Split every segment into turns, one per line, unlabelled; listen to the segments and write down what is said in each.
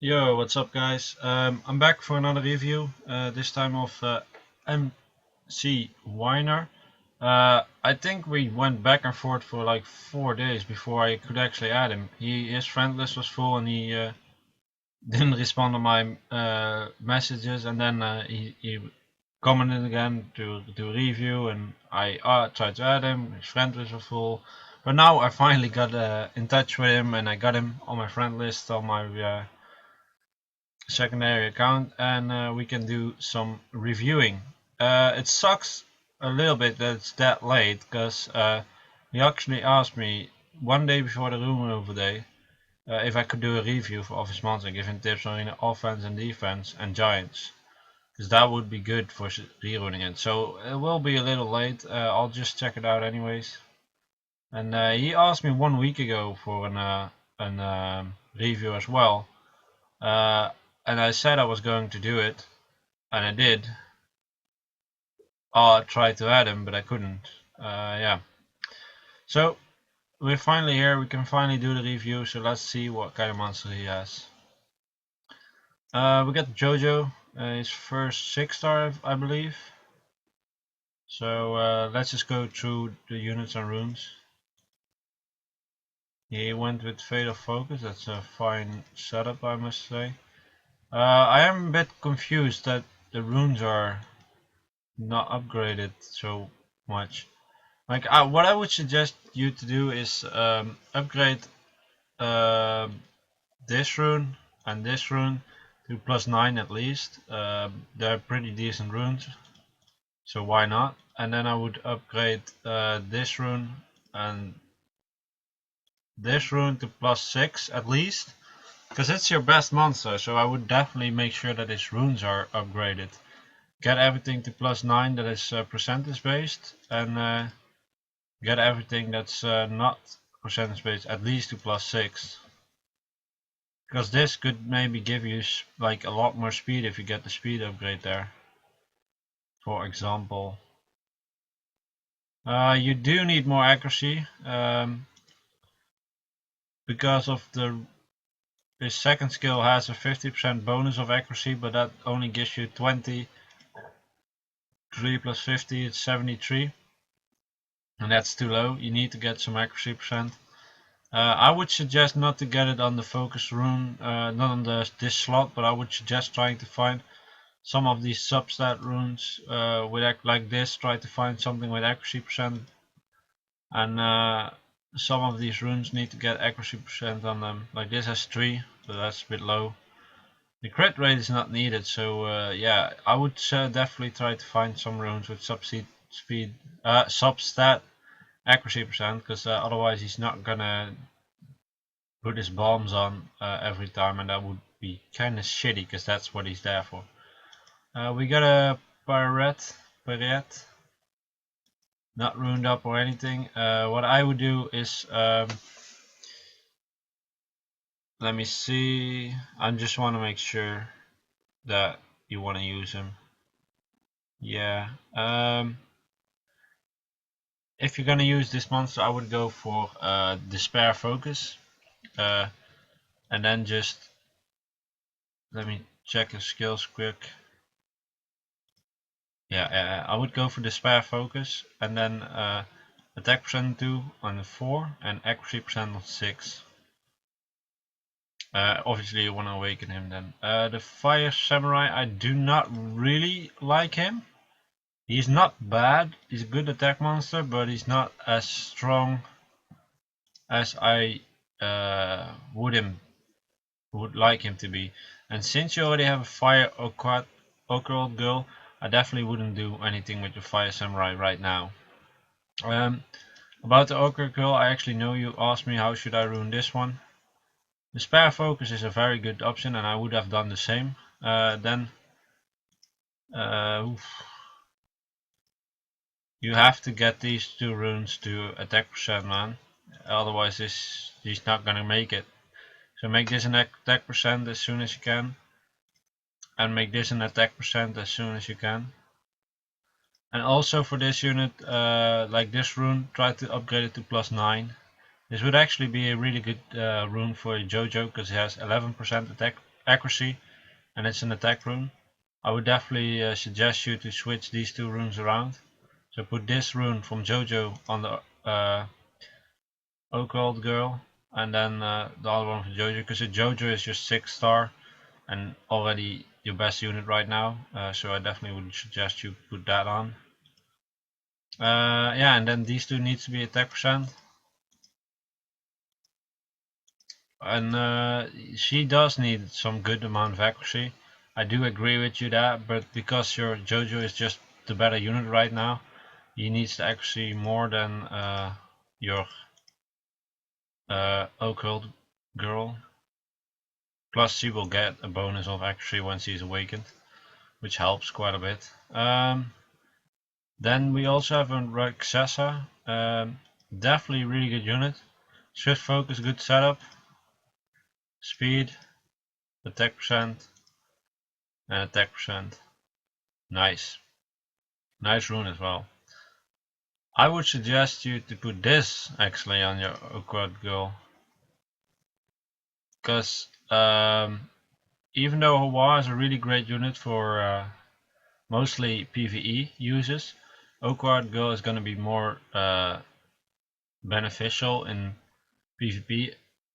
Yo, what's up guys? I'm back for another review, this time of McWeiner. I think we went back and forth for like 4 days before I could actually add him. His friend list was full and he didn't respond to my messages, and then he commented again to do a review, and I tried to add him. His friend list was full, but now I finally got in touch with him and I got him on my friend list on my secondary account, and we can do some reviewing. It sucks a little bit that it's that late because he actually asked me one day before the room over day if I could do a review for Office Monster, giving tips on offense and defense and Giants, because that would be good for rerunning it. So it will be a little late. I'll just check it out anyways. And he asked me 1 week ago for an review as well. Uh, and I said I was going to do it, and I did. I tried to add him, but I couldn't. Yeah. So we're finally here. We can finally do the review. So let's see what kind of monster he has. We got Jojo, his first 6-star, I believe. So let's just go through the units and runes. He went with Fatal Focus. That's a fine setup, I must say. I am a bit confused that the runes are not upgraded so much. Like what I would suggest you to do is upgrade uh, this rune and this rune to +9 at least. They're pretty decent runes, so why not? And then I would upgrade this rune and this rune to +6 at least, because it's your best monster. So I would definitely make sure that his runes are upgraded. Get everything to +9 that is percentage based, and get everything that's not percentage based at least to +6. Because this could maybe give you like a lot more speed if you get the speed upgrade there. For example. You do need more accuracy. Because of this second skill has a 50% bonus of accuracy, but that only gives you 20. 3 plus 50 is 73. And that's too low. You need to get some accuracy percent. I would suggest not to get it on the focus rune, not on this slot, but I would suggest trying to find some of these substat runes with like this. Try to find something with accuracy percent, and some of these runes need to get accuracy percent on them. Like this has 3, so that's a bit low. The crit rate is not needed, so yeah, I would definitely try to find some runes with substat accuracy percent, because otherwise he's not gonna put his bombs on every time, and that would be kind of shitty, because that's what he's there for. We got a Pirate, not ruined up or anything. What I would do is, let me see, I just want to make sure that you want to use him. Yeah, if you're gonna use this monster, I would go for Despair Focus, and then just let me check his skills quick. Yeah, I would go for Despair Focus, and then attack percent 2 on 4 and accuracy percent on 6. Obviously you want to awaken him then. The Fire Samurai, I do not really like him. He's not bad, he's a good attack monster, but he's not as strong as I would like him to be. And since you already have a Fire Occult Girl, I definitely wouldn't do anything with the Fire Samurai right now. About the Occult Girl, I actually know you asked me how should I rune this one. The Spare Focus is a very good option, and I would have done the same. Then you have to get these 2 runes to attack percent, man. Otherwise he's not gonna make it. So make this an attack percent as soon as you can, and make this an attack percent as soon as you can. And also for this unit, like this rune, try to upgrade it to +9. This would actually be a really good rune for Jojo, because it has 11% attack accuracy, and it's an attack rune. I would definitely suggest you to switch these two runes around. So put this rune from JoJo on the occult girl, and then the other one for JoJo, because JoJo is just 6-star and already your best unit right now, so I definitely would suggest you put that on. Yeah, and then these two needs to be attack percent, and she does need some good amount of accuracy. I do agree with you that, but because your JoJo is just the better unit right now, he needs the accuracy more than your occult girl. Plus she will get a bonus of accuracy when she's awakened, which helps quite a bit. Then we also have a Rakshasa, definitely really good unit. Swift focus, good setup, speed, attack percent, and attack percent. Nice. Nice rune as well. I would suggest you to put this actually on your occult girl, because even though Hawa is a really great unit for mostly PvE uses, occult girl is going to be more beneficial in PvP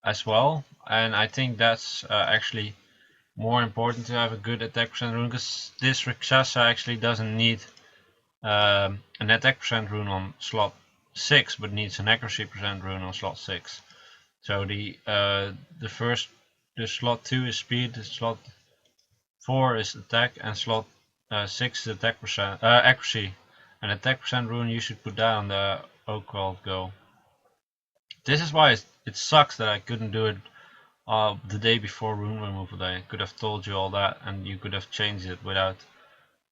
as well, and I think that's actually more important to have a good attack percent rune, because this Rakshasa actually doesn't need an attack percent rune on slot 6, but needs an accuracy percent rune on slot 6. So the slot 2 is speed, the slot 4 is attack, and slot 6 is attack percent accuracy. And attack percent rune, you should put that on the occult girl. This is why it sucks that I couldn't do it the day before rune removal day. I could have told you all that and you could have changed it without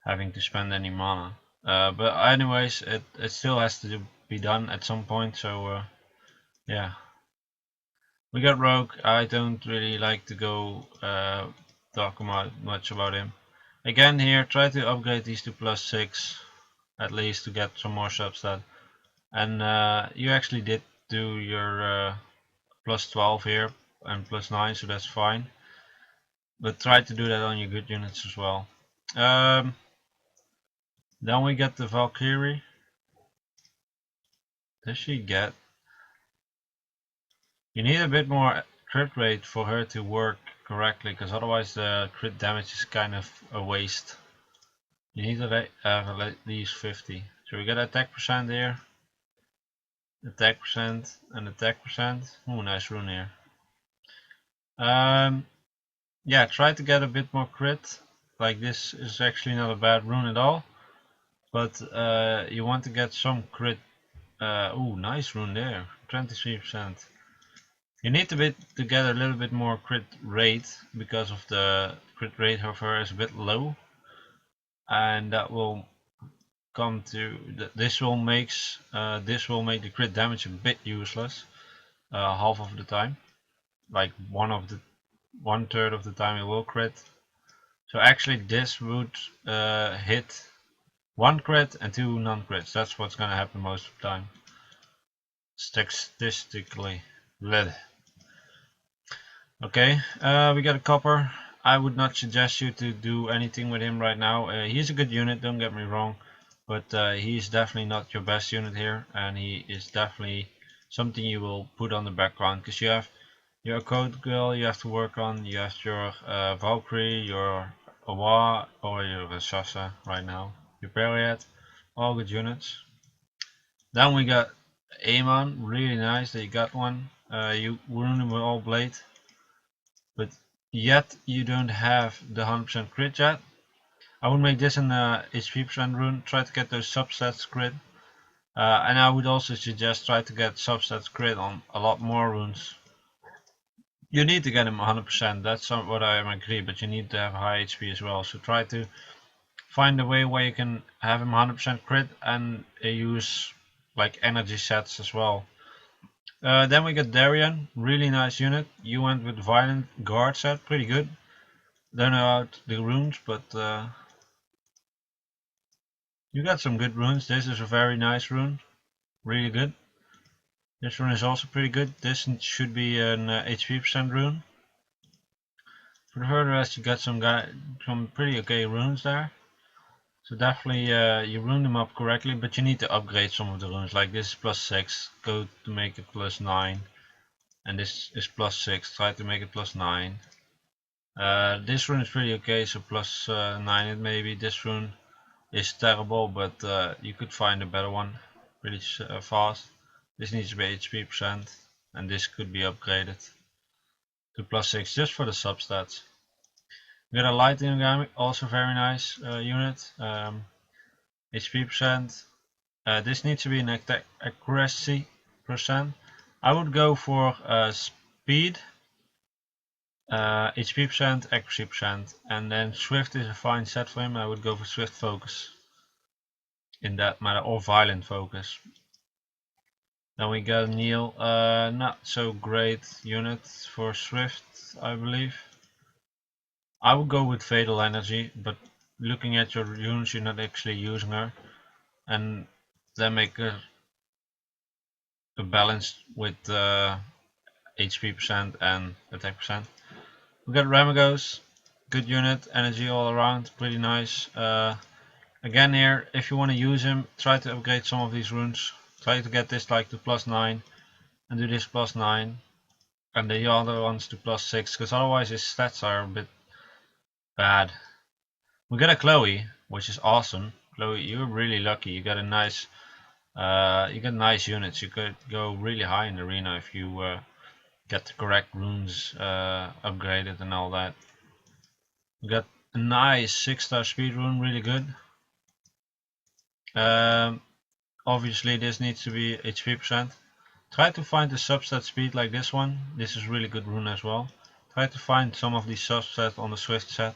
having to spend any mana. But anyways, it still has to be done at some point, so yeah. We got Rogue. I don't really like to go talk much about him. Again here, try to upgrade these to +6 at least to get some more substat. And you actually did do your +12 here and +9, so that's fine. But try to do that on your good units as well. Then we get the Valkyrie. Does she get? You need a bit more crit rate for her to work correctly, because otherwise the crit damage is kind of a waste. You need to have at least 50. So we got attack percent here, attack percent, and attack percent. Ooh, nice rune here. Yeah, try to get a bit more crit. Like, this is actually not a bad rune at all, but you want to get some crit. Ooh, nice rune there, 23%. You need to get a little bit more crit rate, because of the crit rate of her is a bit low, and that will come to this will make the crit damage a bit useless half of the time. Like 1/3 of the time it will crit. So actually this would hit 1 crit and 2 non-crits. That's what's gonna happen most of the time, statistically. Okay, we got a copper. I would not suggest you to do anything with him right now. He's a good unit, don't get me wrong, but he's definitely not your best unit here, and he is definitely something you will put on the background, because you have your code girl you have to work on, you have your Valkyrie, your Awa, or your Sasa right now, your Period, all good units. Then we got Amon, really nice that you got one. You wound him with all blade, but yet you don't have the 100% crit yet. I would make this an HP percent rune, try to get those substats crit, and I would also suggest try to get substats crit on a lot more runes. You need to get him 100%, that's what I agree, but you need to have high HP as well, so try to find a way where you can have him 100% crit and use like energy sets as well. Then we got Darien, really nice unit. You went with Violent Guard set, pretty good. Don't know about the runes, but you got some good runes. This is a very nice rune, really good. This rune is also pretty good. This should be an HP percent rune. For the rest, you got some pretty okay runes there. So definitely you rune them up correctly, but you need to upgrade some of the runes. Like this is +6, go to make it +9, and this is +6, try to make it +9. This rune is pretty okay, so +9 it maybe. This rune is terrible, but you could find a better one pretty fast. This needs to be HP percent, and this could be upgraded to +6 just for the substats. We got a light origami, also very nice unit. HP percent. This needs to be an attack accuracy percent. I would go for speed, HP percent, accuracy percent, and then swift is a fine set for him. I would go for swift focus in that matter, or violent focus. Then we got Neil, not so great unit for swift, I believe. I would go with fatal energy, but looking at your units, you're not actually using her, and then make a balance with HP percent and attack percent. We got Ramagos, good unit, energy all around, pretty nice. Again here, if you want to use him, try to upgrade some of these runes. Try to get this like to +9 and do this +9 and the other ones to +6, because otherwise his stats are a bit bad. We got a Chloe, which is awesome. Chloe, you're really lucky. You got a nice, you got nice units. You could go really high in the arena if you get the correct runes upgraded and all that. We got a nice 6-star speed rune, really good. Obviously this needs to be HP percent. Try to find the substat speed like this one. This is really good rune as well. Try to find some of these substats on the Swift set.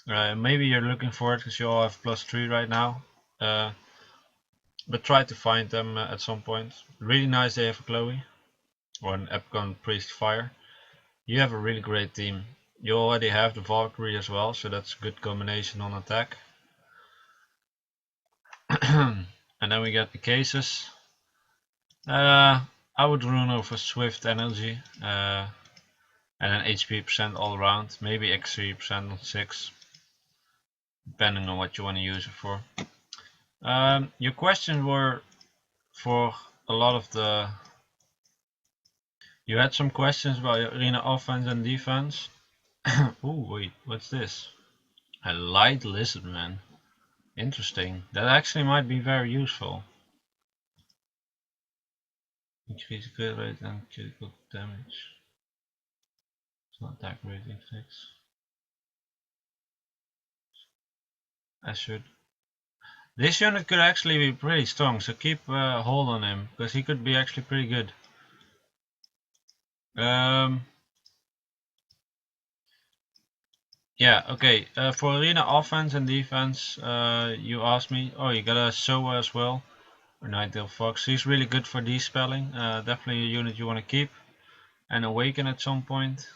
Maybe you're looking for it because you all have +3 right now. But try to find them at some point. Really nice day for Chloe. Or an Epcon Priest Fire. You have a really great team. You already have the Valkyrie as well, so that's a good combination on attack. And then we get the cases. I would rune over Swift Energy and an HP percent all around, maybe X3% on 6, depending on what you want to use it for. Your questions were for a lot of the. You had some questions about arena offense and defense. Oh wait, what's this? A light lizard man. Interesting. That actually might be very useful. Increase crit rate and critical damage. It's not attack rating 6. I should. This unit could actually be pretty strong, so keep hold on him, because he could be actually pretty good. Yeah, okay. For arena offense and defense, you asked me. Oh, you got a Soa as well, or Nightdale Fox. He's really good for de-spelling. Definitely a unit you want to keep and awaken at some point.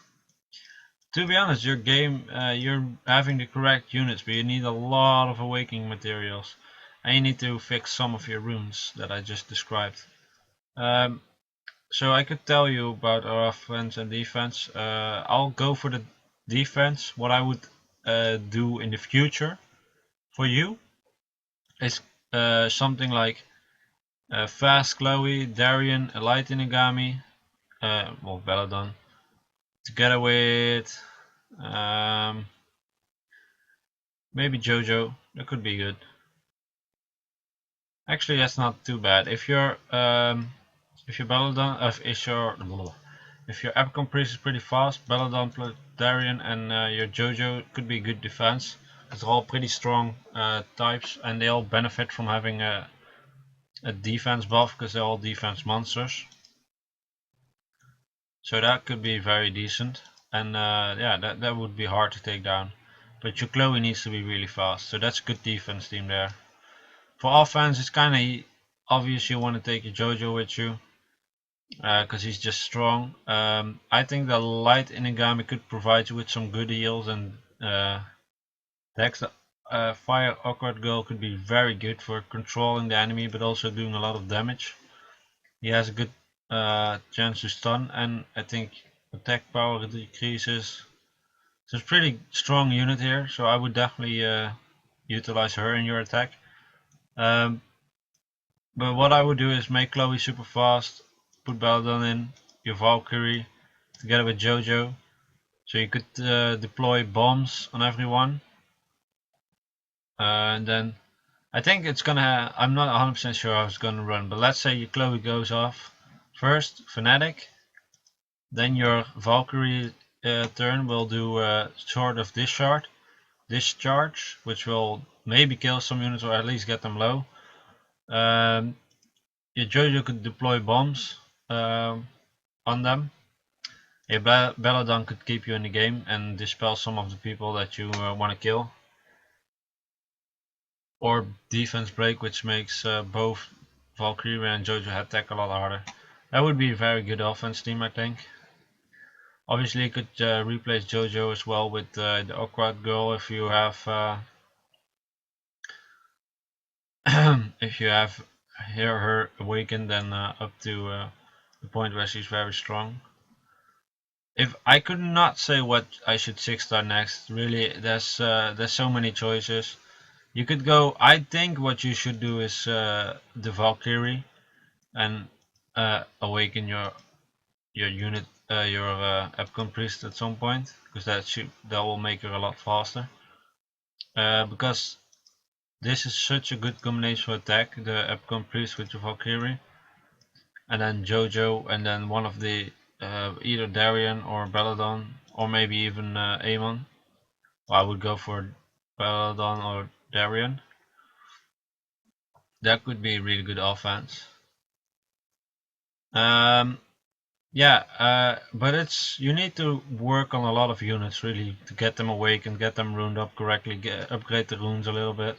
To be honest, your game, you're having the correct units, but you need a lot of awakening materials, and you need to fix some of your runes that I just described. So I could tell you about our offense and defense. I'll go for the defense. What I would do in the future for you is something like Fast Chloe, Darien, a Light Inagami, well Belladon, together with maybe Jojo. That could be good. Actually, that's not too bad. If your Belladon, if your Epcon Priest is pretty fast, Belladon plus Darien and your Jojo could be good defense. They're all pretty strong types, and they all benefit from having a defense buff because they're all defense monsters. So that could be very decent, and yeah, that would be hard to take down. But your Chloe needs to be really fast, so that's a good defense team there. For offense, it's kind of obvious you want to take your Jojo with you, because he's just strong. I think the Light Inagami could provide you with some good heals, and Dex Fire Awkward Girl could be very good for controlling the enemy, but also doing a lot of damage. He has a good chance to stun, and I think attack power decreases. So it's a pretty strong unit here, so I would definitely utilize her in your attack. But what I would do is make Chloe super fast, put Baladon in, your Valkyrie, together with Jojo. So you could deploy bombs on everyone. And then I think it's gonna, I'm not 100% sure how it's gonna run, but let's say your Chloe goes off first, Fnatic, then your Valkyrie turn will do Sword of Discharge, which will maybe kill some units or at least get them low. Your Jojo could deploy bombs on them. Your Belladon could keep you in the game and dispel some of the people that you want to kill. Or defense break, which makes both Valkyrie and Jojo attack a lot harder. That would be a very good offense team, I think. Obviously, you could replace Jojo as well with the Awkward Girl if you have if you have her awakened, then up to the point where she's very strong. If I could not say what I should 6-star next, really, there's so many choices. You could go. I think what you should do is the Valkyrie and awaken your unit, your Epcon priest at some point, because that will make her a lot faster. Because this is such a good combination for attack, the Epcon priest with the Valkyrie, and then Jojo, and then one of the either Darien or Belladon, or maybe even Amon. Well, I would go for Belladon or Darien. That could be a really good offense. Yeah, but you need to work on a lot of units really to get them awake and get them runed up correctly, upgrade the runes a little bit.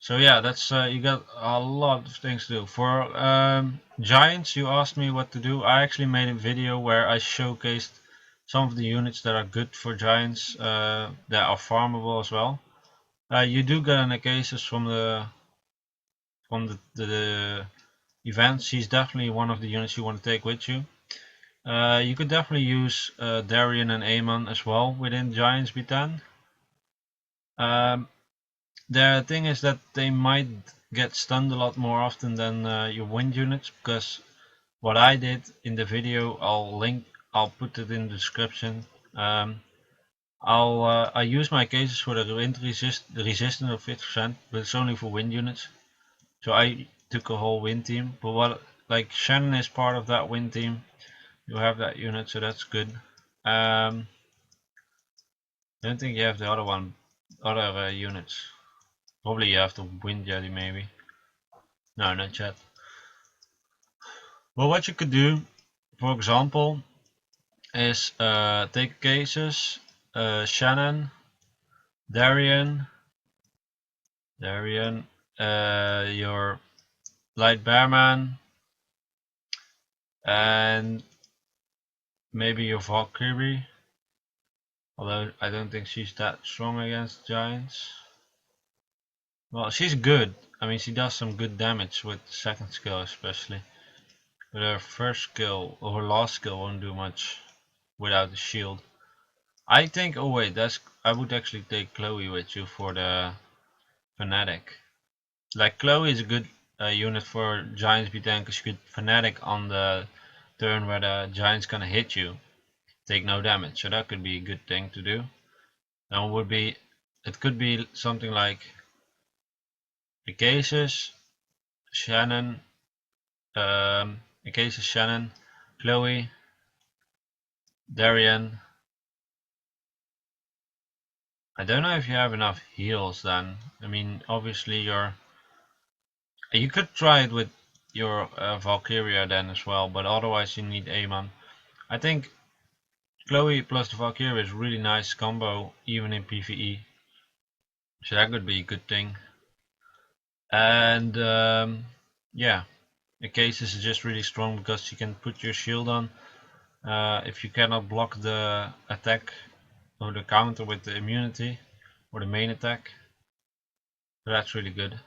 So yeah, that's you got a lot of things to do. For giants, you asked me what to do. I actually made a video where I showcased some of the units that are good for giants that are farmable as well. You do get an cases from the events. She's definitely one of the units you want to take with you. You could definitely use Darien and Amon as well within Giants B10. The thing is that they might get stunned a lot more often than your wind units, because what I did in the video, I'll put it in the description. I use my cases for the wind resistance of 50%, but it's only for wind units. So I took a whole wind team, but like Shannon is part of that wind team. You have that unit, so that's good. I don't think you have the other units. Probably you have the wind jelly, maybe. No, not yet. Well, what you could do, for example, is take cases, Shannon, Darien, your Light Bearman, and maybe your Valkyrie. Although I don't think she's that strong against giants. Well, she's good. I mean, she does some good damage with the second skill especially. But her first skill, or her last skill, won't do much without the shield. I think, oh wait, I would actually take Chloe with you for the Fnatic. Like, Chloe is a good unit for Giants B10, because you could Fnatic on the turn where the Giant's gonna hit you. Take no damage, so that could be a good thing to do. Then it could be something like the cases, Shannon, Chloe, Darien. I don't know if you have enough heals then. I mean, obviously you could try it with your Valkyria then as well, but otherwise you need Amon. I think Chloe plus the Valkyria is a really nice combo, even in PvE. So that could be a good thing. And yeah, the cases is just really strong because you can put your shield on. If you cannot block the attack or the counter with the immunity or the main attack, so that's really good.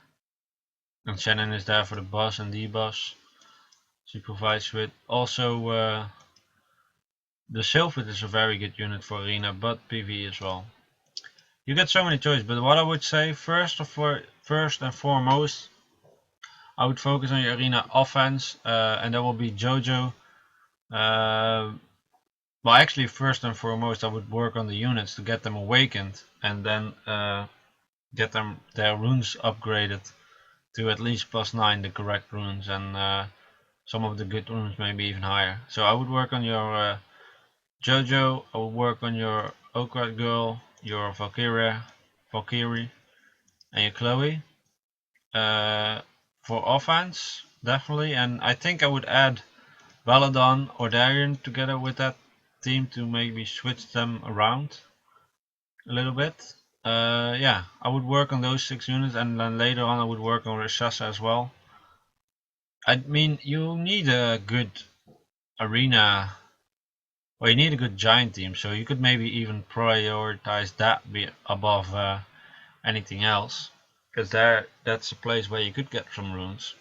And Shannon is there for the boss and debuffs. She provides with also The Sylphid is a very good unit for arena, but PvE as well. You get so many choices, but what I would say first and foremost, I would focus on your arena offense, and that will be Jojo. Well, actually, first and foremost, I would work on the units to get them awakened, and then get their runes upgraded to at least +9, the correct runes, and some of the good runes maybe even higher. So I would work on your Jojo, I would work on your Okra girl, your Valkyrie, and your Chloe. For offense, definitely, and I think I would add Baladon or Darien together with that team to maybe switch them around a little bit. Yeah, I would work on those 6 units, and then later on I would work on Rishasa as well. I mean, you need a good arena, well, you need a good giant team, so you could maybe even prioritize that above anything else, because that's a place where you could get some runes.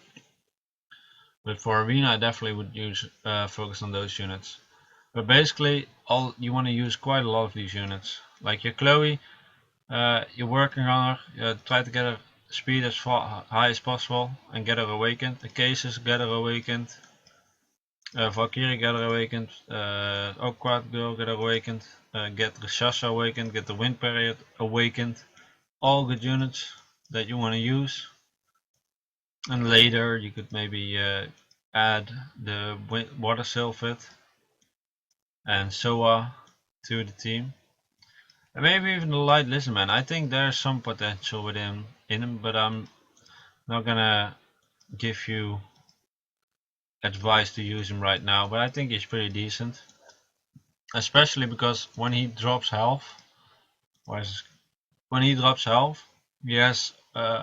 But for arena, I definitely would use focus on those units. But basically, all you want to use quite a lot of these units. Like your Chloe, you're working on her, try to get her speed as high as possible and get her awakened. The cases get her awakened. Valkyrie get her awakened. Aquat girl get her awakened. Get the Shasha awakened. Get the Wind Period awakened. All good units that you want to use. And later you could maybe add the Water Sylphid and Soa to the team. And maybe even the Light Lizardman. I think there's some potential in him, but I'm not gonna give you advice to use him right now. But I think he's pretty decent, especially because when he drops health, yes,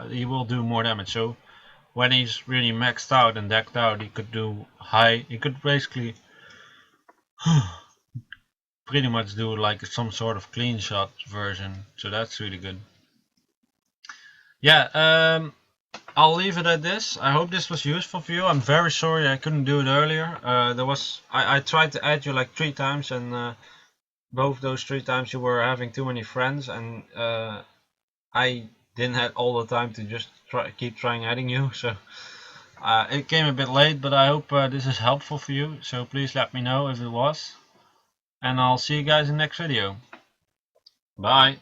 he will do more damage. So when he's really maxed out and decked out, he could do high. He could basically pretty much do like some sort of clean shot version. So that's really good. Yeah, I'll leave it at this. I hope this was useful for you. I'm very sorry I couldn't do it earlier. I tried to add you like 3 times, and both those 3 times you were having too many friends, and I didn't have all the time to just keep trying adding you. So it came a bit late, but I hope this is helpful for you. So please let me know if it was. And I'll see you guys in the next video. Bye.